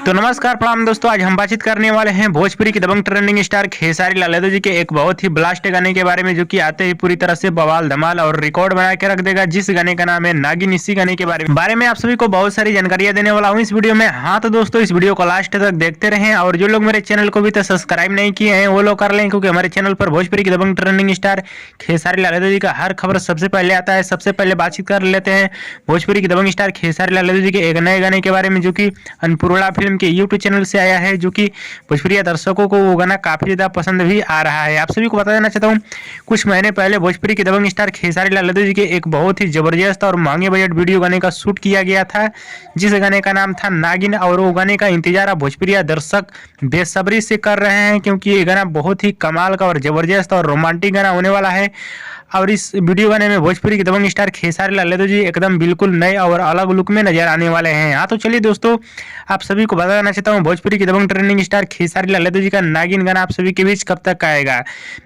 तो नमस्कार प्रणाम दोस्तों, आज हम बातचीत करने वाले हैं भोजपुरी की दबंग ट्रेंडिंग स्टार खेसारी लाल यादव जी के एक बहुत ही ब्लास्ट गाने के बारे में, जो कि आते ही पूरी तरह से बवाल धमाल और रिकॉर्ड बना के रख देगा। जिस गाने का नाम है नागिन। इसी गाने के बारे में आप सभी को बहुत सारी जानकारियां देने वाला हूं इस वीडियो में। हाँ तो दोस्तों, इस वीडियो को लास्ट तक देखते रहें और जो लोग मेरे चैनल को भी तो सब्सक्राइब नहीं किए हैं वो लोग कर लें, क्योंकि हमारे चैनल पर भोजपुरी की दबंग ट्रेंडिंग स्टार खेसारी लाल यादव जी का हर खबर सबसे पहले आता है। सबसे पहले बातचीत कर लेते हैं भोजपुरी की दबंग स्टार खेसारी लाल यादव जी के एक नए गाने के बारे में, जो कि अन्नपूर्णा फिल्म के यूट्यूब चैनल से आया है, जो कि भोजपुरी दर्शकों को वो गाना काफी ज्यादा पसंद भी आ रहा है। आप सभी को बता देना चाहता हूँ, कुछ महीने पहले भोजपुरी के दबंग स्टार खेसारी लाल यादव जी के एक बहुत ही जबरदस्त और महंगे बजट वीडियो गाने का शूट किया गया था, जिस गाने का नाम था नागिन। और वो गाने का इंतजार अब भोजपुरी दर्शक बेसब्री से कर रहे हैं, क्योंकि ये गाना बहुत ही कमाल का और जबरदस्त और रोमांटिक गाना होने वाला है। और इस वीडियो गाने में भोजपुरी के दबंग स्टार खेसारी लाल यादव जी एकदम बिल्कुल नए और अलग लुक में नजर आने वाले हैं। हाँ तो चलिए दोस्तों, आप सभी को बताना चाहता हूँ भोजपुरी की दबंग ट्रेंडिंग स्टार खेसारी लाल यादव जी का नागिन गाना आप सभी के बीच कब तक आएगा।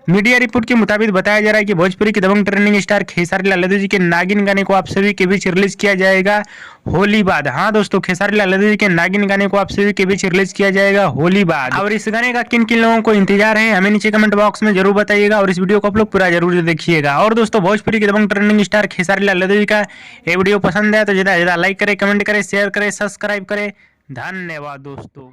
मीडिया रिपोर्ट के मुताबिक बताया जा रहा है कि भोजपुरी की दबंग ट्रेंडिंग स्टार खेसारी लाल यादव जी के नागिन गाने को आप सभी के बीच रिलीज किया जाएगा होली बाद। हाँ दोस्तों, खेसारी लाल यादव जी के नागिन गाने को आप सभी के बीच रिलीज किया जाएगा होली बाद। और इस गाने का किन किन लोगों को इंतजार है हमें नीचे कमेंट बॉक्स में जरूर बताइएगा, और इस वीडियो को आप लोग पूरा जरूर देखिएगा। और दोस्तों, भोजपुरी की दबंग ट्रेंडिंग स्टार खेसारी लाल यादव जी का ये वीडियो पसंद है तो ज्यादा लाइक करें, कमेंट करें, शेयर करें, सब्सक्राइब करें। धन्यवाद दोस्तों।